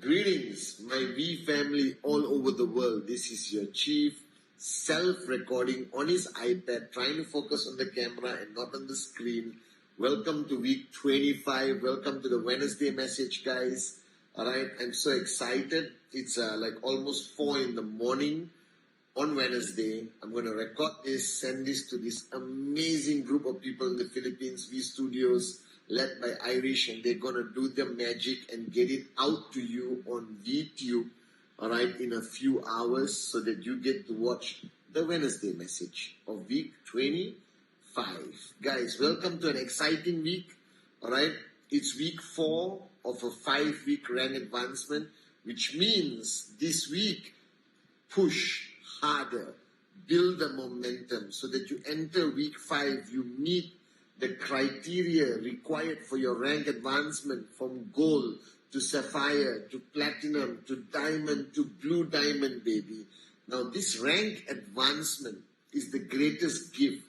Greetings, my V family all over the world. This is your chief self-recording on his iPad, trying to focus on the camera and not on the screen. Welcome to week 25. Welcome to the Wednesday message, guys. Alright, I'm so excited. It's like almost 4 in the morning on Wednesday. I'm going to record this, send this to this amazing group of people in the Philippines, V Studios, led by Irish, and they're going to do the magic and get it out to you on VTube, all right, in a few hours so that you get to watch the Wednesday message of week 25. Guys, welcome to an exciting week, all right? It's week 4 of a 5-week rank advancement, which means this week, push harder, build the momentum so that you enter week 5, you meet the criteria required for your rank advancement from gold to sapphire to platinum to diamond to blue diamond, baby. Now, this rank advancement is the greatest gift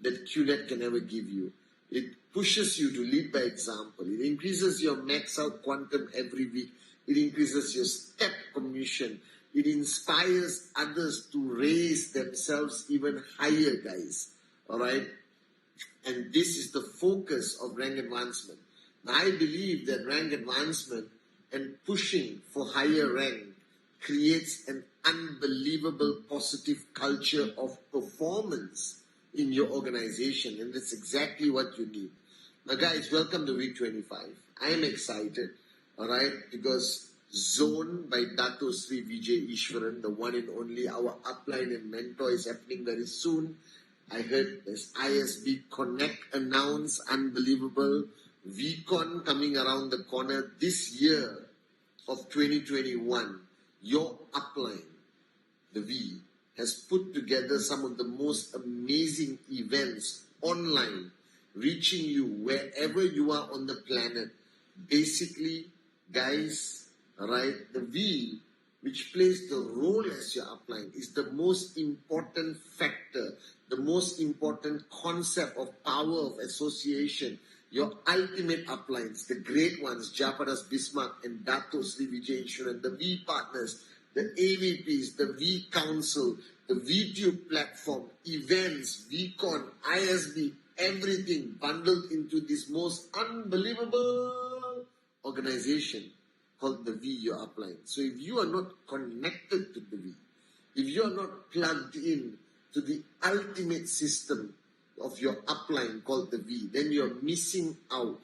that Qnet can ever give you. It pushes you to lead by example. It increases your max out quantum every week. It increases your step commission. It inspires others to raise themselves even higher, guys. All right? And this is the focus of rank advancement. Now, I believe that rank advancement and pushing for higher rank creates an unbelievable positive culture of performance in your organization. And that's exactly what you need. Now, guys, welcome to week 25. I am excited, all right, because Zone by Dato Sri Vijay Ishwaran, the one and only, our upline and mentor, is happening very soon. I heard there's ISB Connect announced, unbelievable. VCon coming around the corner this year of 2021. Your upline, the V, has put together some of the most amazing events online, reaching you wherever you are on the planet. Basically, guys, right, the V, which plays the role as your upline, is the most important factor, the most important concept of power of association. Your ultimate uplines, the great ones, Japadas Bismarck and Dato Sri Vijay Ishwaran, the V partners, the AVPs, the V Council, the VTube platform, events, VCon, ISB, everything bundled into this most unbelievable organization called the V, your upline. So if you are not connected to the V, if you are not plugged in to the ultimate system of your upline called the V, then you're missing out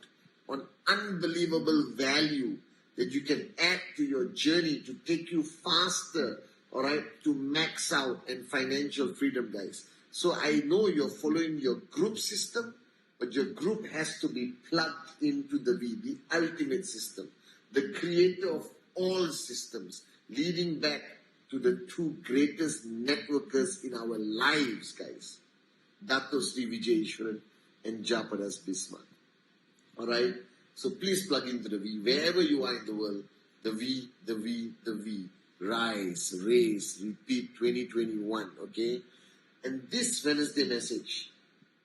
on unbelievable value that you can add to your journey to take you faster, all right, to max out and financial freedom, guys. So I know you're following your group system, but your group has to be plugged into the V, the ultimate system, the creator of all systems, leading back to the 2 greatest networkers in our lives, guys. Dato Sri Vijay Ishwaran and Japadas Bismarck. Alright? So please plug into the V. Wherever you are in the world, the V, the V, the V. Rise, raise, repeat 2021. Okay? And this Wednesday message,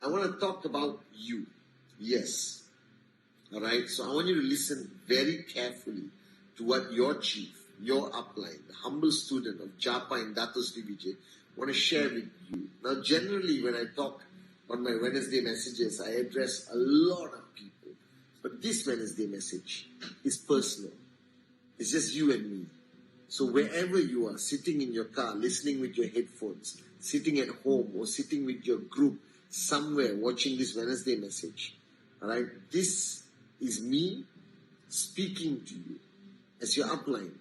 I want to talk about you. Yes. Alright? So I want you to listen very carefully to what your chief, your upline, the humble student of Japa and Dato Sri Vijay, want to share with you. Now, generally, when I talk on my Wednesday messages, I address a lot of people. But this Wednesday message is personal. It's just you and me. So wherever you are, sitting in your car, listening with your headphones, sitting at home or sitting with your group somewhere watching this Wednesday message, all right, this is me speaking to you as your upline,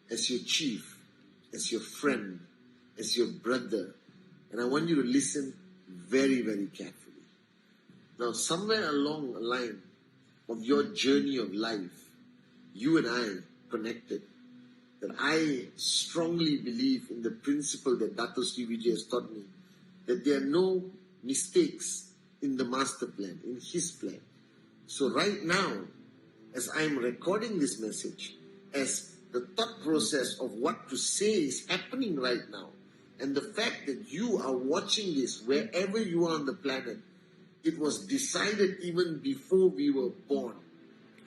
as your chief, as your friend, as your brother. And I want you to listen very, very carefully. Now, somewhere along the line of your journey of life, you and I connected. That I strongly believe in the principle that Dato Sri Vijay has taught me, that there are no mistakes in the master plan, in his plan. So right now, as I am recording this message, as the thought process of what to say is happening right now, and the fact that you are watching this wherever you are on the planet, it was decided even before we were born.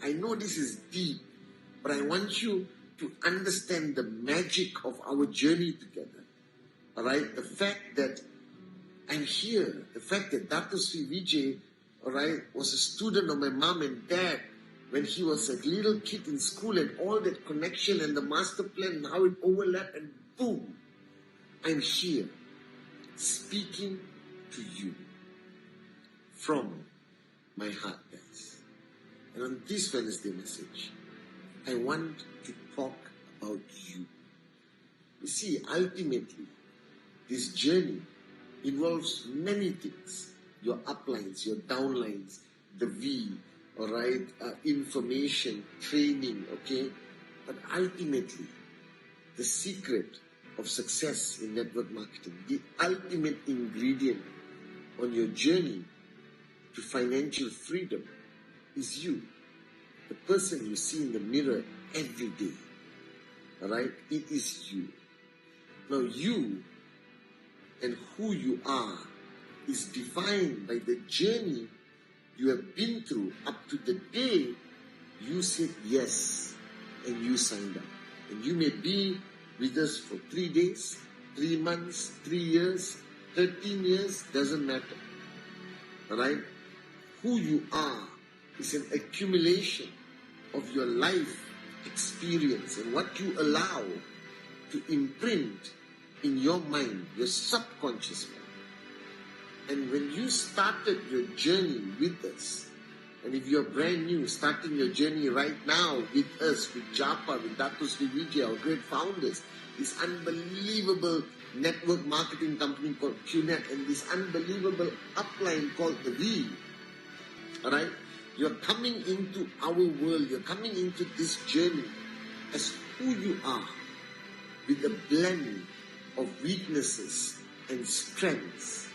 I know this is deep, but I want you to understand the magic of our journey together. All right? The fact that I'm here, the fact that Dato Sri Vijay, all right, was a student of my mom and dad when he was a little kid in school, and all that connection and the master plan and how it overlapped, and boom, I'm here speaking to you from my heart, guys. And on this Wednesday message, I want to talk about you. You see, ultimately, this journey involves many things. Your uplines, your downlines, the V, all right, information, training, okay? But ultimately, the secret of success in network marketing, the ultimate ingredient on your journey to financial freedom is you. The person you see in the mirror every day. All right? It is you. Now, you and who you are is defined by the journey you have been through up to the day you said yes and you signed up. And you may be with us for 3 days, 3 months, 3 years, 13 years, doesn't matter. All right? Who you are is an accumulation of your life experience and what you allow to imprint in your mind, your subconscious mind. And when you started your journey with us, and if you're brand new, starting your journey right now with us, with Japa, with Dato Sri Vijay, our great founders, this unbelievable network marketing company called Qnet, and this unbelievable upline called the V. All right? You're coming into our world, you're coming into this journey as who you are, with a blend of weaknesses and strengths.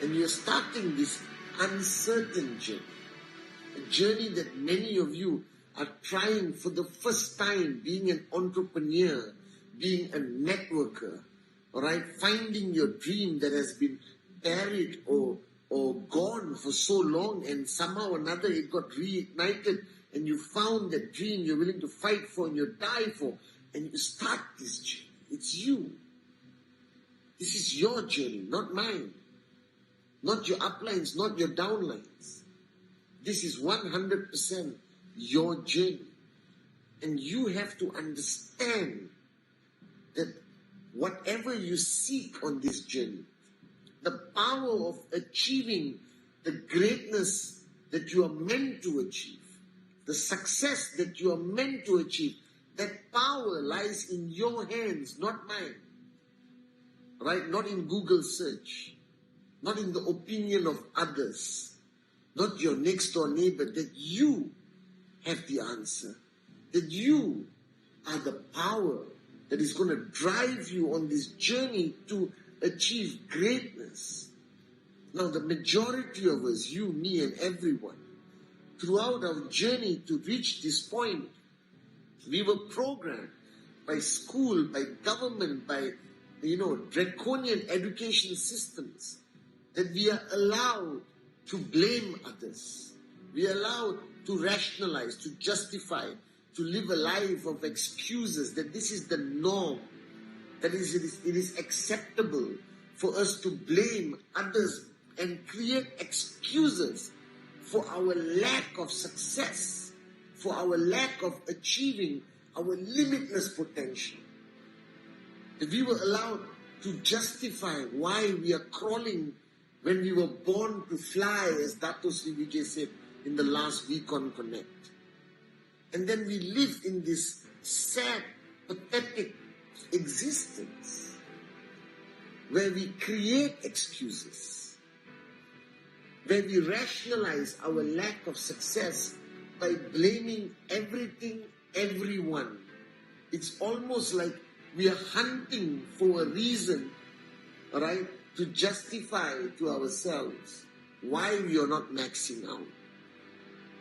And you're starting this uncertain journey, a journey that many of you are trying for the first time, being an entrepreneur, being a networker, all right, finding your dream that has been buried or gone for so long, and somehow or another it got reignited, and you found that dream you're willing to fight for and you die for, and you start this journey. It's you. This is your journey, not mine. Not your uplines, not your downlines. This is 100% your journey. And you have to understand that whatever you seek on this journey, the power of achieving the greatness that you are meant to achieve, the success that you are meant to achieve, that power lies in your hands, not mine. Right? Not in Google search, not in the opinion of others, not your next door neighbor, that you have the answer, that you are the power that is going to drive you on this journey to achieve greatness. Now, the majority of us, you, me, and everyone, throughout our journey to reach this point, we were programmed by school, by government, by, draconian education systems, that we are allowed to blame others. We are allowed to rationalize, to justify, to live a life of excuses, that this is the norm, that it is acceptable for us to blame others and create excuses for our lack of success, for our lack of achieving our limitless potential. That we were allowed to justify why we are crawling when we were born to fly, as Dato Sri Vijay said in the last week on Qnet. And then we live in this sad, pathetic existence where we create excuses, where we rationalize our lack of success by blaming everything, everyone. It's almost like we are hunting for a reason, right, to justify to ourselves why we are not maxing out,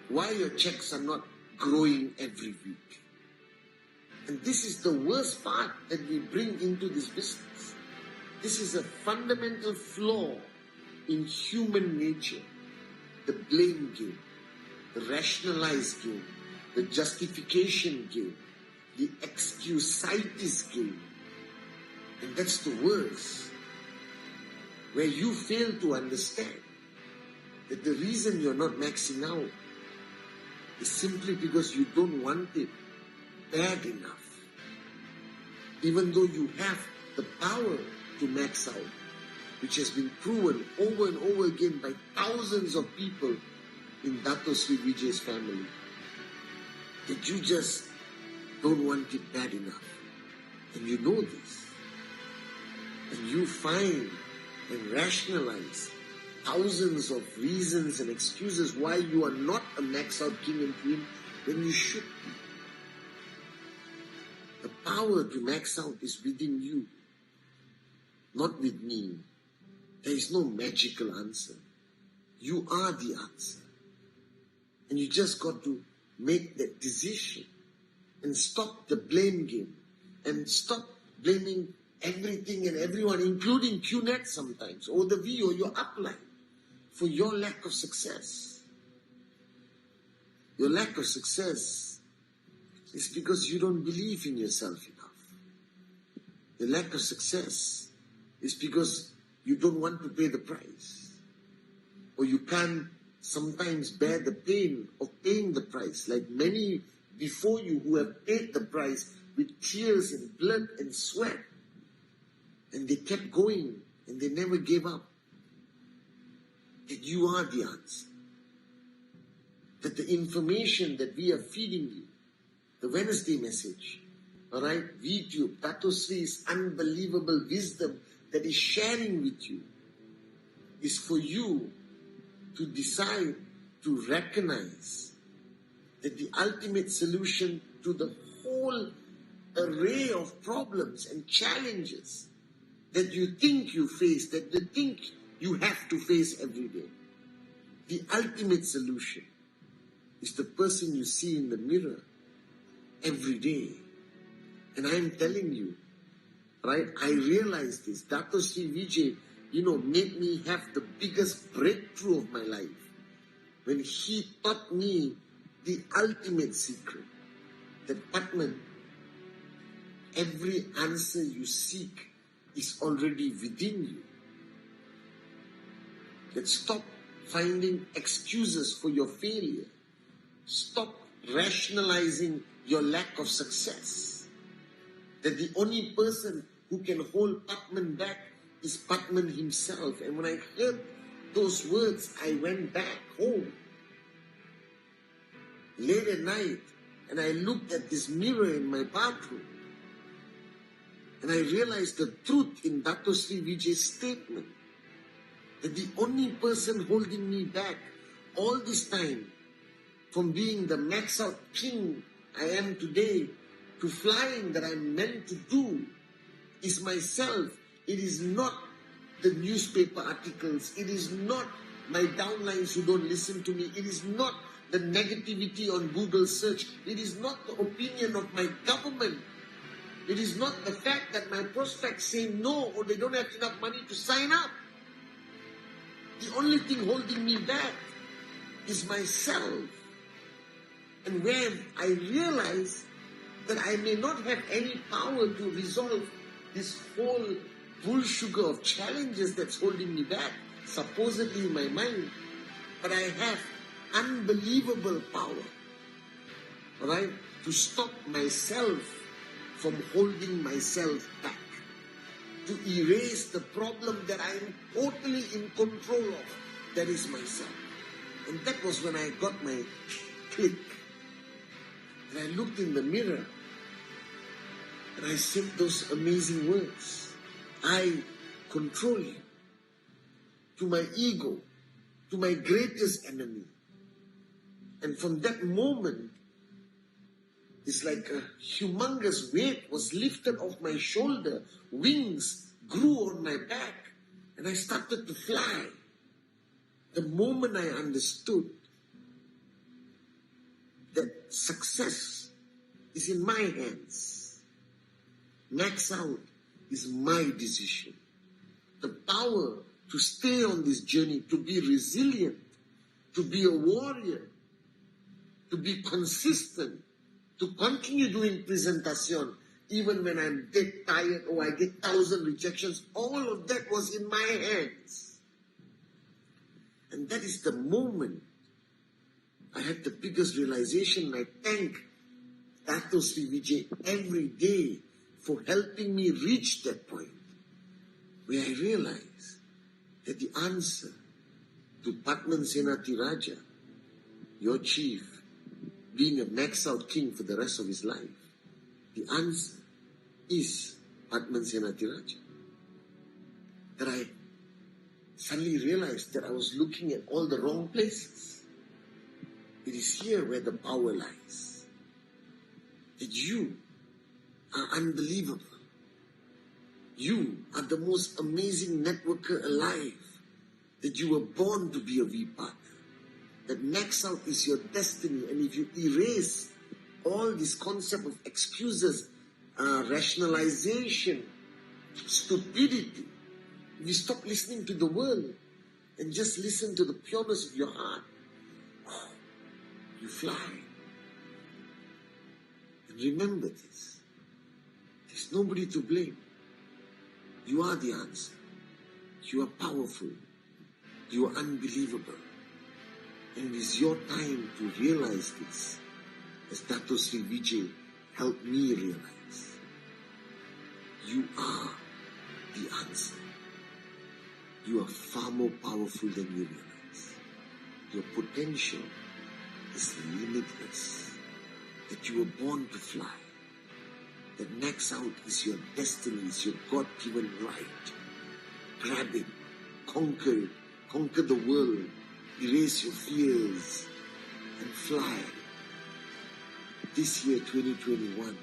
why your checks are not growing every week. And this is the worst part that we bring into this business. This is a fundamental flaw in human nature. The blame game, the rationalize game, the justification game, the excusitis game. And that's the worst, where you fail to understand that the reason you're not maxing out is simply because you don't want it bad enough. Even though you have the power to max out, which has been proven over and over again by thousands of people in Dato Sri Vijay's family, that you just don't want it bad enough. And you know this. And you find and rationalize thousands of reasons and excuses why you are not a max out king and queen when you should be. The power to max out is within you, not with me. There is no magical answer. You are the answer. And you just got to make that decision and stop the blame game and stop blaming everything and everyone, including Qnet sometimes, or the V or your upline, for your lack of success. Your lack of success is because you don't believe in yourself enough. Your lack of success is because you don't want to pay the price, or you can't sometimes bear the pain of paying the price, like many before you who have paid the price with tears and blood and sweat, and they kept going and they never gave up. That you are the answer. That the information that we are feeding you, the Wednesday message, alright, YouTube, Dato Sri's unbelievable wisdom that is sharing with you, is for you to decide to recognize that the ultimate solution to the whole array of problems and challenges that you think you face, that you think you have to face every day, the ultimate solution is the person you see in the mirror every day. And I am telling you, right, I realized this. Dato Sri Vijay, made me have the biggest breakthrough of my life when he taught me the ultimate secret, that Pathman, every answer you seek is already within you. That stop finding excuses for your failure. Stop rationalizing your lack of success. That the only person who can hold Pathman back is Pathman himself. And when I heard those words, I went back home late at night and I looked at this mirror in my bathroom. And I realized the truth in Dato Sri Vijay's statement, that the only person holding me back all this time from being the max out king I am today to flying that I'm meant to do is myself. It is not the newspaper articles. It is not my downlines who don't listen to me. It is not the negativity on Google search. It is not the opinion of my government. It is not the fact that my prospects say no or they don't have enough money to sign up. The only thing holding me back is myself. And when I realize that I may not have any power to resolve this whole bull sugar of challenges that's holding me back, supposedly in my mind, but I have unbelievable power, right, to stop myself from holding myself back, to erase the problem that I am totally in control of, that is myself. And that was when I got my click. And I looked in the mirror and I said those amazing words. I control you. To my ego, to my greatest enemy. And from that moment, it's like a humongous weight was lifted off my shoulder. Wings grew on my back. And I started to fly. The moment I understood that success is in my hands. Max out is my decision. The power to stay on this journey, to be resilient, to be a warrior, to be consistent, to continue doing presentation, even when I'm dead tired or I get 1,000 rejections, all of that was in my hands. And that is the moment I had the biggest realization. I thank Dr. Sri Vijay every day for helping me reach that point where I realized that the answer to Pathman Senathirajah, your chief, being a max out king for the rest of his life, the answer is Pathman Senathirajah. That I suddenly realized that I was looking at all the wrong places. It is here where the power lies. That you are unbelievable. You are the most amazing networker alive. That you were born to be a V partner. That max out is your destiny. And if you erase all this concept of excuses, rationalization, stupidity, if you stop listening to the world and just listen to the pureness of your heart, you fly. And remember this. There's nobody to blame. You are the answer. You are powerful. You are unbelievable. And it is your time to realize this, as Dr. Sri Vijay helped me realize. You are the answer. You are far more powerful than you realize. Your potential is limitless. That you were born to fly. That max out is your destiny, is your God-given right. Grab it, conquer the world, erase your fears, and fly. This year, 2021,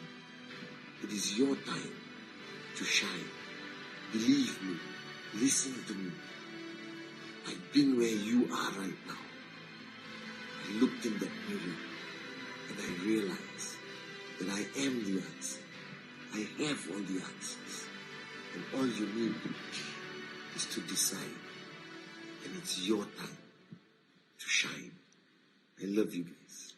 it is your time to shine. Believe me, listen to me. I've been where you are right now. I looked in that mirror and I realized that I am the answer. I have all the answers. And all you need is to decide. And it's your time to shine. I love you guys.